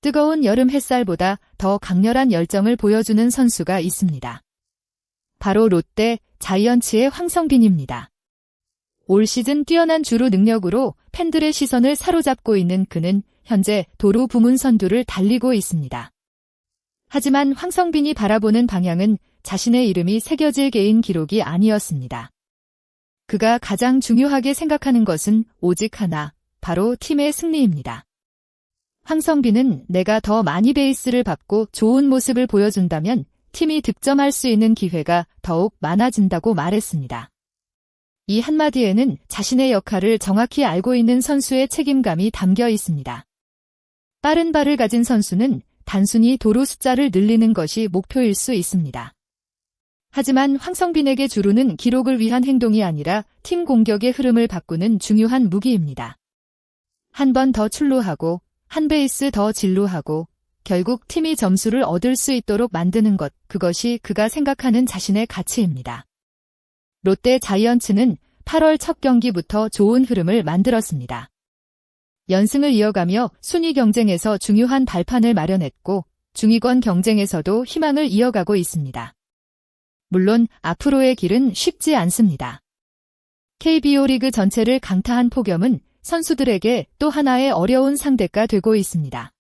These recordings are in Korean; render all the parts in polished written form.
뜨거운 여름 햇살보다 더 강렬한 열정을 보여주는 선수가 있습니다. 바로 롯데 자이언츠의 황성빈입니다. 올 시즌 뛰어난 주루 능력으로 팬들의 시선을 사로잡고 있는 그는 현재 도루 부문 선두를 달리고 있습니다. 하지만 황성빈이 바라보는 방향은 자신의 이름이 새겨질 개인 기록이 아니었습니다. 그가 가장 중요하게 생각하는 것은 오직 하나, 바로 팀의 승리입니다. 황성빈은 내가 더 많이 베이스를 밟고 좋은 모습을 보여준다면 팀이 득점할 수 있는 기회가 더욱 많아진다고 말했습니다. 이 한마디에는 자신의 역할을 정확히 알고 있는 선수의 책임감이 담겨 있습니다. 빠른 발을 가진 선수는 단순히 도루 숫자를 늘리는 것이 목표일 수 있습니다. 하지만 황성빈에게 주루는 기록을 위한 행동이 아니라 팀 공격의 흐름을 바꾸는 중요한 무기입니다. 한 번 더 출루하고 한 베이스 더 진루하고 결국 팀이 점수를 얻을 수 있도록 만드는 것, 그것이 그가 생각하는 자신의 가치입니다. 롯데 자이언츠는 8월 첫 경기부터 좋은 흐름을 만들었습니다. 연승을 이어가며 순위 경쟁에서 중요한 발판을 마련했고 중위권 경쟁에서도 희망을 이어가고 있습니다. 물론 앞으로의 길은 쉽지 않습니다. KBO 리그 전체를 강타한 폭염은 선수들에게 또 하나의 어려운 상대가 되고 있습니다.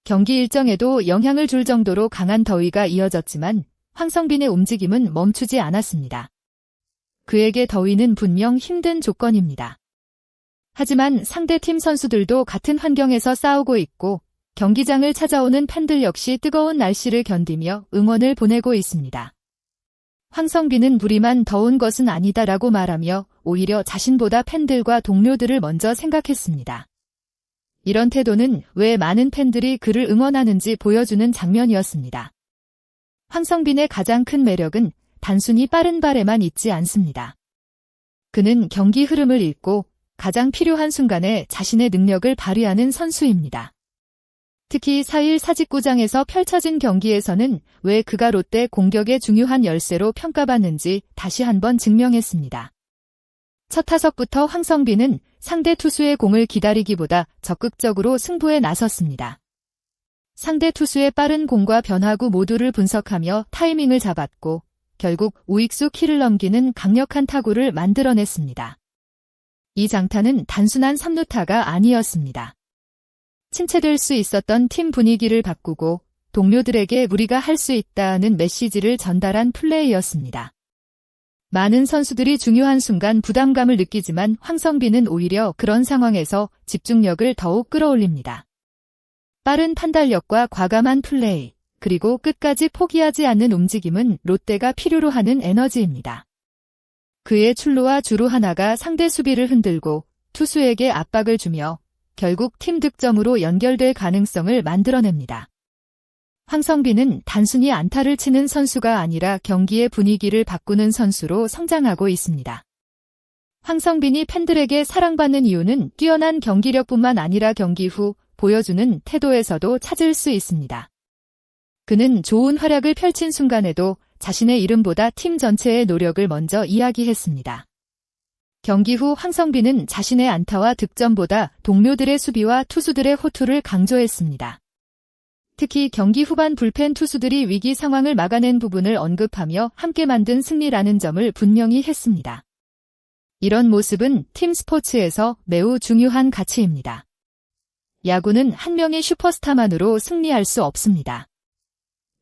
경기 일정에도 영향을 줄 정도로 강한 더위가 이어졌지만 황성빈의 움직임은 멈추지 않았습니다. 그에게 더위는 분명 힘든 조건입니다. 하지만 상대팀 선수들도 같은 환경에서 싸우고 있고 경기장을 찾아오는 팬들 역시 뜨거운 날씨를 견디며 응원을 보내고 있습니다. 황성빈은 우리만 더운 것은 아니다라고 말하며 오히려 자신보다 팬들과 동료들을 먼저 생각했습니다. 이런 태도는 왜 많은 팬들이 그를 응원하는지 보여주는 장면이었습니다. 황성빈의 가장 큰 매력은 단순히 빠른 발에만 있지 않습니다. 그는 경기 흐름을 읽고 가장 필요한 순간에 자신의 능력을 발휘하는 선수입니다. 특히 4일 사직구장에서 펼쳐진 경기에서는 왜 그가 롯데 공격의 중요한 열쇠로 평가받는지 다시 한번 증명했습니다. 첫 타석부터 황성빈은 상대 투수의 공을 기다리기보다 적극적으로 승부에 나섰습니다. 상대 투수의 빠른 공과 변화구 모두를 분석하며 타이밍을 잡았고 결국 우익수 키를 넘기는 강력한 타구를 만들어냈습니다. 이 장타는 단순한 3루타가 아니었습니다. 침체될 수 있었던 팀 분위기를 바꾸고 동료들에게 우리가 할 수 있다는 메시지를 전달한 플레이였습니다. 많은 선수들이 중요한 순간 부담감을 느끼지만 황성빈은 오히려 그런 상황에서 집중력을 더욱 끌어올립니다. 빠른 판단력과 과감한 플레이, 그리고 끝까지 포기하지 않는 움직임은 롯데가 필요로 하는 에너지입니다. 그의 출루와 주루 하나가 상대 수비를 흔들고 투수에게 압박을 주며 결국 팀 득점으로 연결될 가능성을 만들어냅니다. 황성빈은 단순히 안타를 치는 선수가 아니라 경기의 분위기를 바꾸는 선수로 성장하고 있습니다. 황성빈이 팬들에게 사랑받는 이유는 뛰어난 경기력뿐만 아니라 경기 후 보여주는 태도에서도 찾을 수 있습니다. 그는 좋은 활약을 펼친 순간에도 자신의 이름보다 팀 전체의 노력을 먼저 이야기했습니다. 경기 후 황성빈은 자신의 안타와 득점보다 동료들의 수비와 투수들의 호투를 강조했습니다. 특히 경기 후반 불펜 투수들이 위기 상황을 막아낸 부분을 언급하며 함께 만든 승리라는 점을 분명히 했습니다. 이런 모습은 팀 스포츠에서 매우 중요한 가치입니다. 야구는 한 명의 슈퍼스타만으로 승리할 수 없습니다.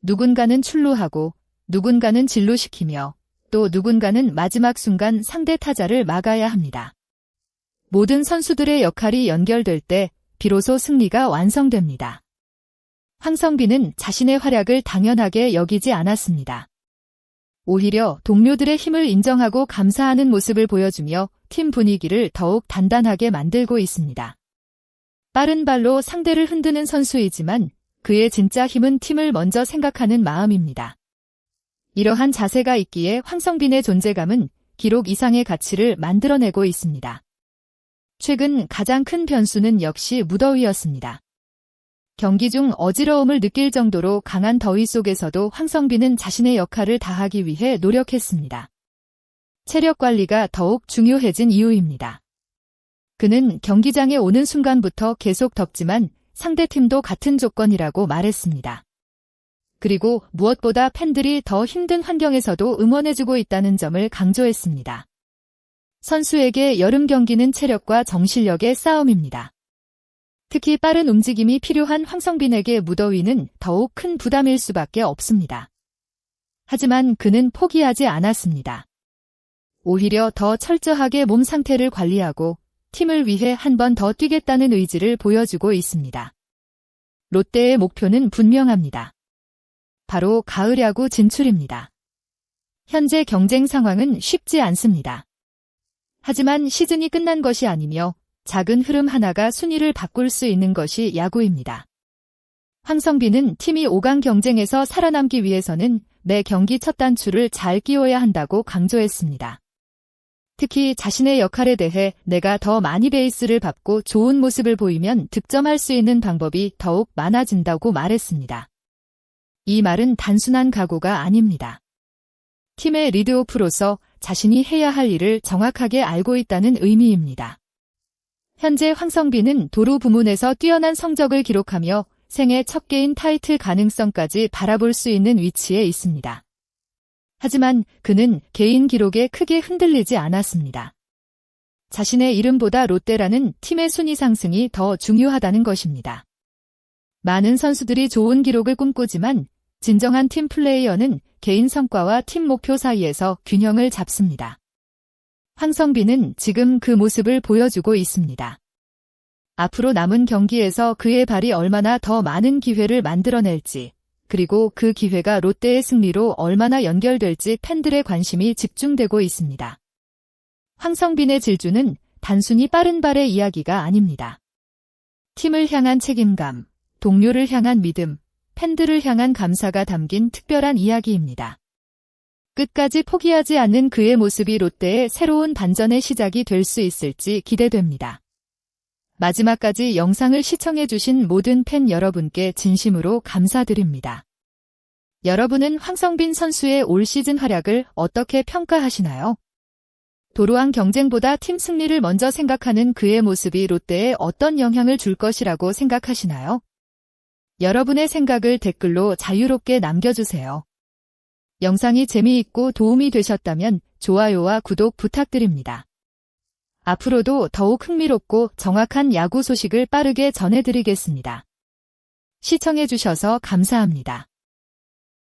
누군가는 출루하고 누군가는 진루시키며 또 누군가는 마지막 순간 상대 타자를 막아야 합니다. 모든 선수들의 역할이 연결될 때 비로소 승리가 완성됩니다. 황성빈은 자신의 활약을 당연하게 여기지 않았습니다. 오히려 동료들의 힘을 인정하고 감사하는 모습을 보여주며 팀 분위기를 더욱 단단하게 만들고 있습니다. 빠른 발로 상대를 흔드는 선수이지만 그의 진짜 힘은 팀을 먼저 생각하는 마음입니다. 이러한 자세가 있기에 황성빈의 존재감은 기록 이상의 가치를 만들어내고 있습니다. 최근 가장 큰 변수는 역시 무더위였습니다. 경기 중 어지러움을 느낄 정도로 강한 더위 속에서도 황성빈은 자신의 역할을 다하기 위해 노력했습니다. 체력 관리가 더욱 중요해진 이유입니다. 그는 경기장에 오는 순간부터 계속 덥지만 상대팀도 같은 조건이라고 말했습니다. 그리고 무엇보다 팬들이 더 힘든 환경에서도 응원해주고 있다는 점을 강조했습니다. 선수에게 여름 경기는 체력과 정신력의 싸움입니다. 특히 빠른 움직임이 필요한 황성빈에게 무더위는 더욱 큰 부담일 수밖에 없습니다. 하지만 그는 포기하지 않았습니다. 오히려 더 철저하게 몸 상태를 관리하고 팀을 위해 한 번 더 뛰겠다는 의지를 보여주고 있습니다. 롯데의 목표는 분명합니다. 바로 가을 야구 진출입니다. 현재 경쟁 상황은 쉽지 않습니다. 하지만 시즌이 끝난 것이 아니며 작은 흐름 하나가 순위를 바꿀 수 있는 것이 야구입니다. 황성빈은 팀이 5강 경쟁에서 살아남기 위해서는 매 경기 첫 단추를 잘 끼워야 한다고 강조했습니다. 특히 자신의 역할에 대해 내가 더 많이 베이스를 밟고 좋은 모습을 보이면 득점할 수 있는 방법이 더욱 많아진다고 말했습니다. 이 말은 단순한 각오가 아닙니다. 팀의 리드오프로서 자신이 해야 할 일을 정확하게 알고 있다는 의미입니다. 현재 황성빈은 도루 부문에서 뛰어난 성적을 기록하며 생애 첫 개인 타이틀 가능성까지 바라볼 수 있는 위치에 있습니다. 하지만 그는 개인 기록에 크게 흔들리지 않았습니다. 자신의 이름보다 롯데라는 팀의 순위 상승이 더 중요하다는 것입니다. 많은 선수들이 좋은 기록을 꿈꾸지만 진정한 팀 플레이어는 개인 성과와 팀 목표 사이에서 균형을 잡습니다. 황성빈은 지금 그 모습을 보여주고 있습니다. 앞으로 남은 경기에서 그의 발이 얼마나 더 많은 기회를 만들어낼지, 그리고 그 기회가 롯데의 승리로 얼마나 연결될지 팬들의 관심이 집중되고 있습니다. 황성빈의 질주는 단순히 빠른 발의 이야기가 아닙니다. 팀을 향한 책임감, 동료를 향한 믿음, 팬들을 향한 감사가 담긴 특별한 이야기입니다. 끝까지 포기하지 않는 그의 모습이 롯데의 새로운 반전의 시작이 될 수 있을지 기대됩니다. 마지막까지 영상을 시청해주신 모든 팬 여러분께 진심으로 감사드립니다. 여러분은 황성빈 선수의 올 시즌 활약을 어떻게 평가하시나요? 도루왕 경쟁보다 팀 승리를 먼저 생각하는 그의 모습이 롯데에 어떤 영향을 줄 것이라고 생각하시나요? 여러분의 생각을 댓글로 자유롭게 남겨주세요. 영상이 재미있고 도움이 되셨다면 좋아요와 구독 부탁드립니다. 앞으로도 더욱 흥미롭고 정확한 야구 소식을 빠르게 전해드리겠습니다. 시청해주셔서 감사합니다.